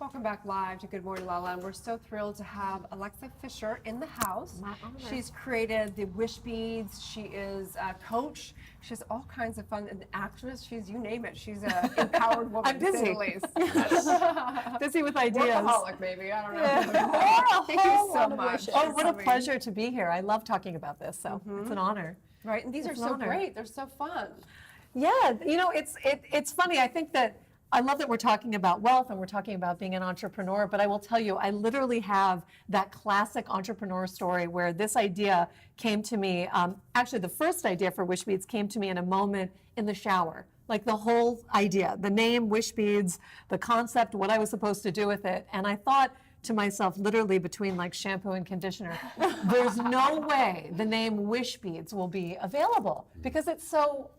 Welcome back live to Good Morning LaLa, and we're so thrilled to have Alexis Fischer in the house. My honor. She's created the wish beads. She is a coach. She's all kinds of fun. An actress. She's, you name it. She's an empowered woman. I'm busy. To say the least. Busy with ideas. Workaholic, maybe. I don't know. Yeah. Thank you so much. wishes. Oh, what a pleasure to be here. I love talking about this, so it's an honor. Right, and these are It's an so honor. great. They're so fun. Yeah, you know, it's funny. I think that I love that we're talking about wealth and we're talking about being an entrepreneur, but I will tell you, I literally have that classic entrepreneur story where this idea came to me. Actually, the first idea for Wish Beads came to me in a moment in the shower. Like the whole idea, the name Wish Beads, the concept, what I was supposed to do with it. And I thought to myself, literally between like shampoo and conditioner, there's no way the name Wish Beads will be available because it's so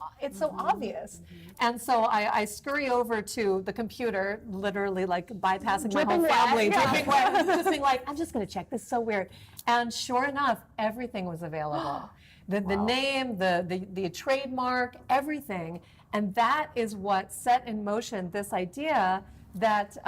obvious. And so I scurry over to the computer, literally like bypassing my whole family, dripping wet, just being like, I'm just going to check. This is so weird. And sure enough, everything was available. The name, the trademark, everything. And that is what set in motion this idea that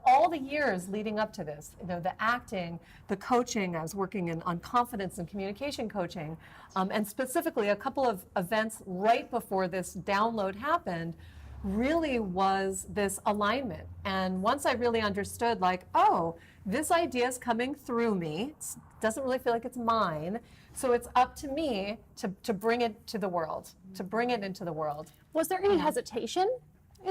all the years leading up to this, you know, the acting, the coaching, I was working on confidence and communication coaching, and specifically a couple of events right before this download happened, really was this alignment. And once I really understood, like, oh, this idea is coming through me, it doesn't really feel like it's mine, so it's up to me to bring it to the world, to bring it into the world. Was there any hesitation?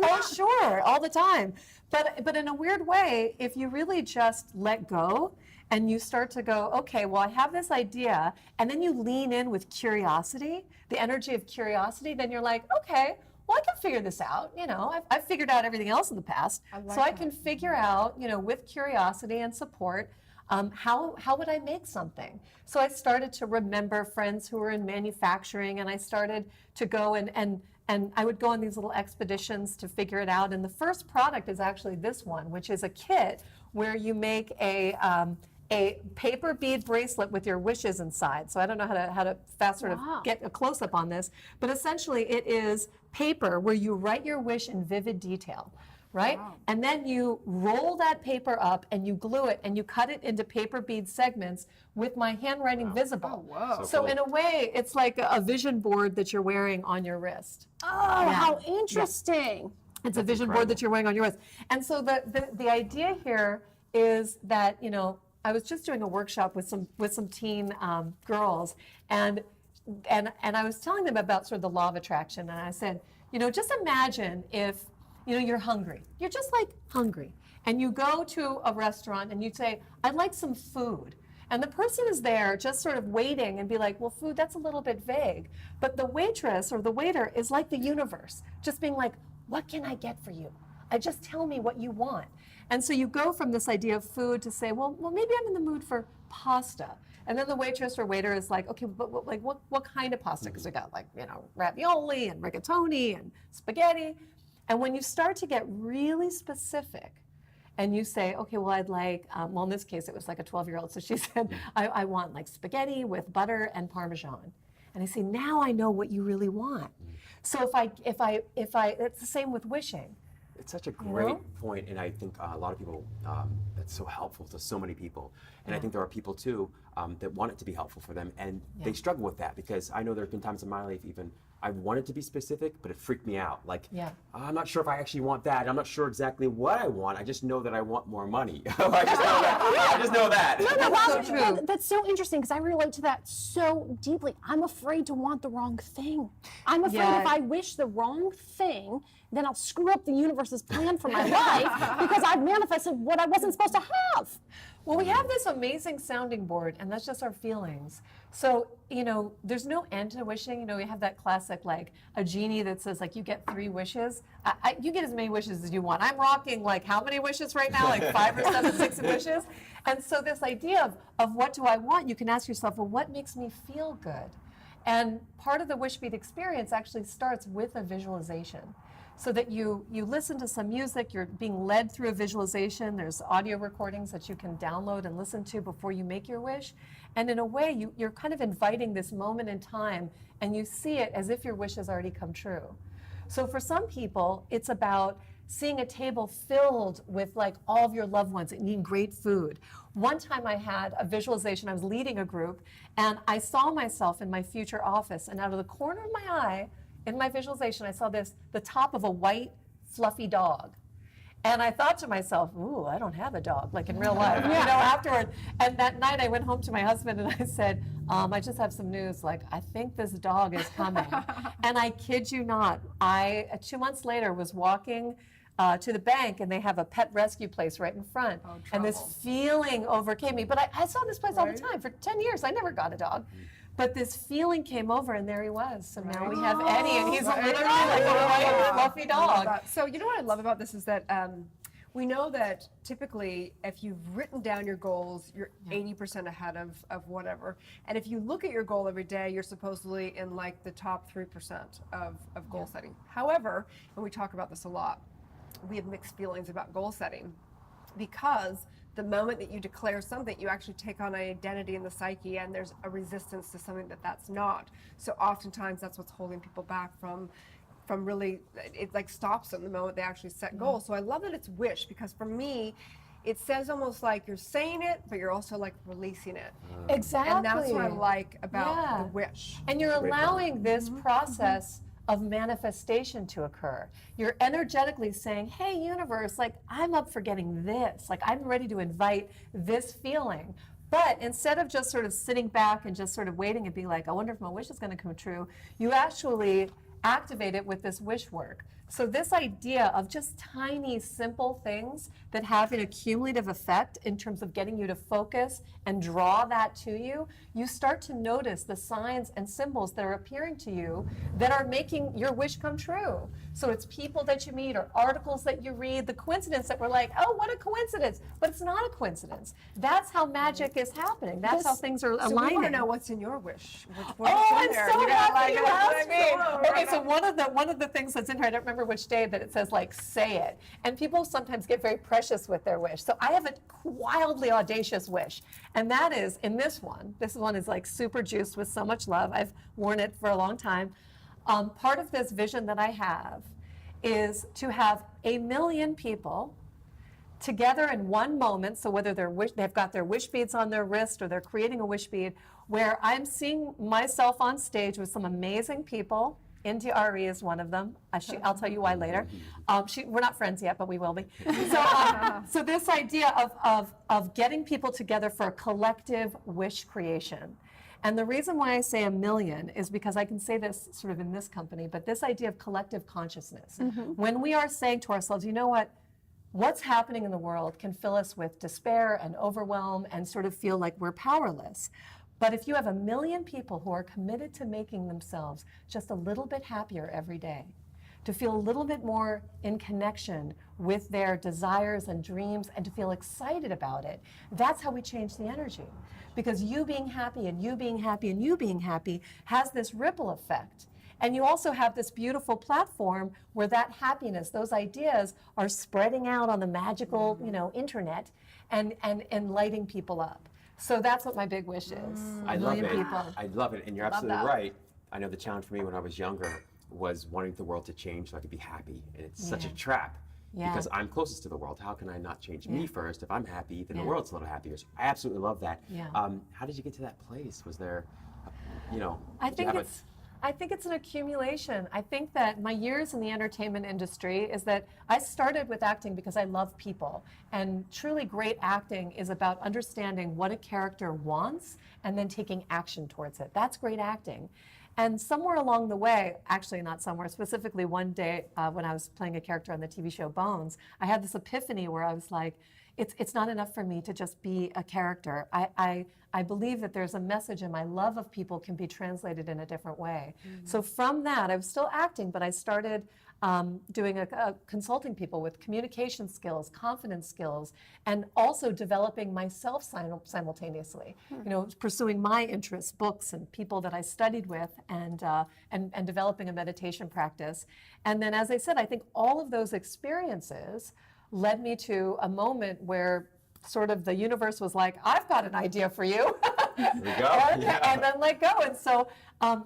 Oh, sure, all the time. But in a weird way, if you really just let go and you start to go, okay, well, I have this idea, and then you lean in with curiosity, the energy of curiosity, then you're like, okay, well, I can figure this out. You know, I've figured out everything else in the past. So I can figure out, you know, with curiosity and support, how would I make something? So I started to remember friends who were in manufacturing, and I started to go and I would go on these little expeditions to figure it out. And the first product is actually this one, which is a kit where you make a paper bead bracelet with your wishes inside. So I don't know how to fast sort of get a close up on this, but essentially it is paper where you write your wish in vivid detail. Right? Wow. And then you roll that paper up and you glue it and you cut it into paper bead segments with my handwriting visible. Oh, whoa. So in a way, it's like a vision board that you're wearing on your wrist. Oh, how interesting. It's a vision board that you're wearing on your wrist. And so the idea here is that, you know, I was just doing a workshop with some teen girls, and I was telling them about sort of the law of attraction, and I said, you know, just imagine if, you know, you're hungry. You're just like hungry. And you go to a restaurant and you say, I'd like some food. And the person is there just sort of waiting and be like, well, food, that's a little bit vague. But the waitress or the waiter is like the universe, just being like, what can I get for you? Just tell me what you want. And so you go from this idea of food to say, well, maybe I'm in the mood for pasta. And then the waitress or waiter is like, okay, but what kind of pasta? Because we got like, you know, ravioli and rigatoni and spaghetti. And when you start to get really specific and you say, okay, well, I'd like, well, in this case, it was like a 12-year-old. So she said, I want like spaghetti with butter and Parmesan. And I say, now I know what you really want. So if I, it's the same with wishing. It's such a great point, and I think a lot of people, that's so helpful to so many people. And I think there are people too that want it to be helpful for them, and they struggle with that, because I know there have been times in my life even I wanted to be specific, but it freaked me out. Like, I'm not sure if I actually want that. I'm not sure exactly what I want. I just know that I want more money. I just know that. I just know that. No, That's so true. That's so interesting, because I relate to that so deeply. I'm afraid to want the wrong thing. I'm afraid if I wish the wrong thing, then I'll screw up the universe's plan for my life because I've manifested what I wasn't supposed to have. Well, we have this amazing sounding board, and that's just our feelings. So, you know, there's no end to wishing. You know, we have that classic, like, a genie that says, like, you get 3 wishes. You get as many wishes as you want. I'm rocking, like, how many wishes right now? Like 5 or 7, 6 wishes. And so this idea of what do I want, you can ask yourself, well, what makes me feel good? And part of the wish bead experience actually starts with a visualization. So that you listen to some music, you're being led through a visualization, there's audio recordings that you can download and listen to before you make your wish. And in a way, you're kind of inviting this moment in time, and you see it as if your wish has already come true. So for some people, it's about seeing a table filled with like all of your loved ones and eating great food. One time I had a visualization, I was leading a group, and I saw myself in my future office, and out of the corner of my eye, in my visualization, I saw the top of a white, fluffy dog. And I thought to myself, ooh, I don't have a dog, like in real life, afterward. And that night I went home to my husband and I said, I just have some news, like, I think this dog is coming. And I kid you not, 2 months later was walking to the bank, and they have a pet rescue place right in front. And this feeling overcame me. But I saw this place all the time. For 10 years, I never got a dog. But this feeling came over, and there he was. So now we have Eddie, and he's literally like a white, fluffy dog. So you know what I love about this is that we know that typically if you've written down your goals, you're 80% ahead of whatever. And if you look at your goal every day, you're supposedly in like the top 3% of goal setting. However, and we talk about this a lot, we have mixed feelings about goal setting, because the moment that you declare something, you actually take on an identity in the psyche, and there's a resistance to something that's not. So oftentimes that's what's holding people back from really, it like stops them the moment they actually set goals. So I love that it's wish, because for me, it says almost like you're saying it, but you're also like releasing it. Exactly. And that's what I like about the wish. And you're allowing this process of manifestation to occur. You're energetically saying, hey, universe, like, I'm up for getting this. Like, I'm ready to invite this feeling. But instead of just sort of sitting back and just sort of waiting and be like, I wonder if my wish is going to come true, you actually activate it with this wish work. So this idea of just tiny, simple things that have an accumulative effect in terms of getting you to focus and draw that to you, you start to notice the signs and symbols that are appearing to you that are making your wish come true. So it's people that you meet or articles that you read, the coincidence that we're like, oh, what a coincidence. But it's not a coincidence. That's how magic is happening. That's how things are aligning. So we want to know what's in your wish. I'm so happy you asked me. Okay, Okay, so one of the things that's in here, I don't remember which day, that it says like, say it. And people sometimes get very precious with their wish. So I have a wildly audacious wish. And that is in this one. This one is like super juiced with so much love. I've worn it for a long time. Part of this vision that I have is to have 1 million people together in one moment. So whether they've got their wish beads on their wrist or they're creating a wish bead, where I'm seeing myself on stage with some amazing people. India Ari is one of them. I'll tell you why later. We're not friends yet, but we will be. So this idea of getting people together for a collective wish creation. And the reason why I say 1 million is because I can say this sort of in this company, but this idea of collective consciousness. When we are saying to ourselves, you know what, what's happening in the world can fill us with despair and overwhelm and sort of feel like we're powerless. But if you have 1 million people who are committed to making themselves just a little bit happier every day, to feel a little bit more in connection with their desires and dreams, and to feel excited about it, that's how we change the energy. Because you being happy and you being happy and you being happy has this ripple effect. And you also have this beautiful platform where that happiness, those ideas are spreading out on the magical, internet and lighting people up. So that's what my big wish is. I love it. People. I love it. And you're absolutely right. I know the challenge for me when I was younger was wanting the world to change so I could be happy. And it's such a trap because I'm closest to the world. How can I not change me first? If I'm happy, then the world's a little happier. So I absolutely love that. How did you get to that place? Was there, I think it's an accumulation. I think that my years in the entertainment industry is that I started with acting because I love people. And truly great acting is about understanding what a character wants and then taking action towards it. That's great acting. And somewhere along the way, actually not somewhere, specifically one day when I was playing a character on the TV show Bones, I had this epiphany where I was like, it's not enough for me to just be a character. I believe that there's a message, and my love of people can be translated in a different way. So from that, I was still acting, but I started doing consulting people with communication skills, confidence skills, and also developing myself simultaneously. Pursuing my interests, books, and people that I studied with, and developing a meditation practice. And then, as I said, I think all of those experiences led me to a moment where sort of the universe was like, I've got an idea for you. There we go. and then let go. And so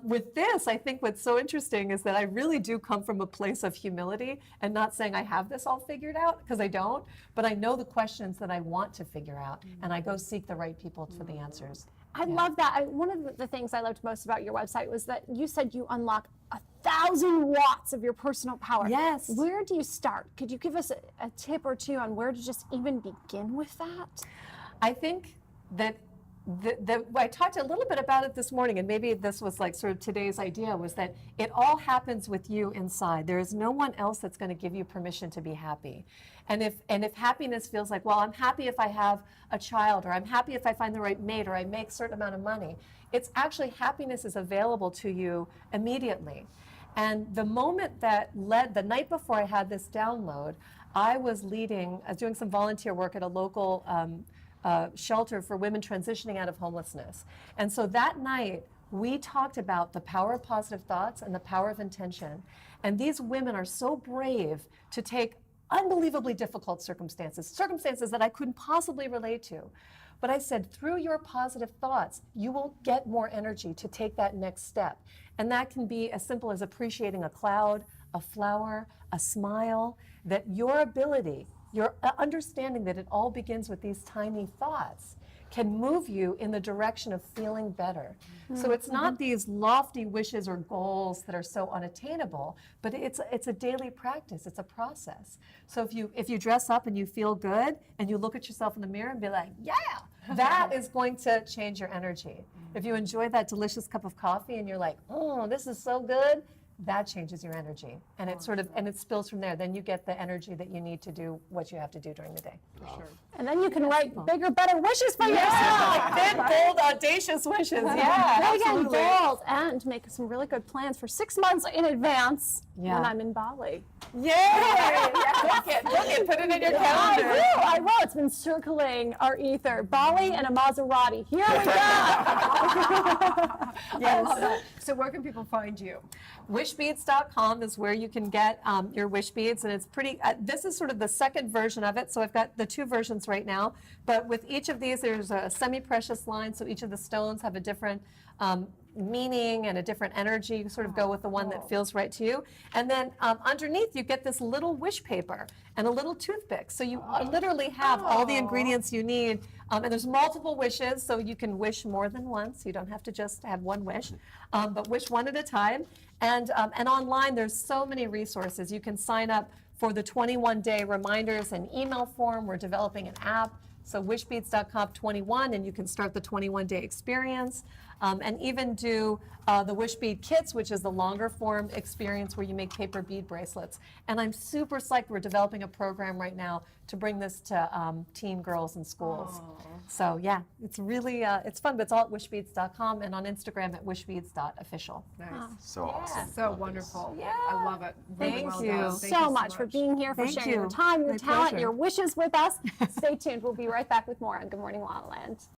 with this, I think what's so interesting is that I really do come from a place of humility and not saying I have this all figured out, because I don't, but I know the questions that I want to figure out, and I go seek the right people for the answers. I love that. One of the things I loved most about your website was that you said you unlock 1,000 watts of your personal power. Yes. Where do you start? Could you give us a tip or two on where to just even begin with that? I think that I talked a little bit about it this morning, and maybe this was like sort of today's idea, was that it all happens with you inside. There is no one else that's going to give you permission to be happy. And if happiness feels like, well, I'm happy if I have a child, or I'm happy if I find the right mate, or I make a certain amount of money, it's actually happiness is available to you immediately. And the moment that the night before I had this download, I was doing some volunteer work at a local shelter for women transitioning out of homelessness. And so that night, we talked about the power of positive thoughts and the power of intention. And these women are so brave to take unbelievably difficult circumstances that I couldn't possibly relate to. But I said, through your positive thoughts, you will get more energy to take that next step. And that can be as simple as appreciating a cloud, a flower, a smile, that your ability, your understanding that it all begins with these tiny thoughts can move you in the direction of feeling better. So it's not these lofty wishes or goals that are so unattainable, but it's a daily practice, it's a process. So if you dress up and you feel good and you look at yourself in the mirror and be like, yeah, that is going to change your energy. If you enjoy that delicious cup of coffee and you're like, oh, this is so good, that changes your energy, and it it spills from there. Then you get the energy that you need to do what you have to do during the day. For sure. And then you can write bigger, better wishes for yourself. Like big, bold, audacious wishes. Yeah, Big and absolutely. bold, and make some really good plans for 6 months in advance when I'm in Bali. Yay! Book it, put it in your calendar. I will. It's been circling our ether. Bali and a Maserati. Here we go. Yes. So where can people find you? Wishbeads.com is where you can get your wish beads, and it's pretty, this is sort of the second version of it, so I've got the 2 versions right now, but with each of these there's a semi-precious line, so each of the stones have a different meaning and a different energy. You sort of go with the one that feels right to you. And then underneath you get this little wish paper and a little toothpick. So you literally have all the ingredients you need. And there's multiple wishes, so you can wish more than once. You don't have to just have one wish, but wish one at a time. And online there's so many resources. You can sign up for the 21-day reminders and email form. We're developing an app. So wishbeads.com/21, and you can start the 21-day experience, and even do the wish bead kits, which is the longer form experience where you make paper bead bracelets. And I'm super psyched. We're developing a program right now to bring this to teen girls in schools. So yeah, it's really it's fun, but it's all at wishbeads.com and on Instagram at wishbeads.official. Nice. So awesome. So Love this. wonderful. Yeah. I love it. Really Thank well you. done. Thank you so much for being here, for Thank sharing you. your time, your My talent, pleasure. your wishes with us. Stay tuned. We'll be right back with more on Good Morning La La Land.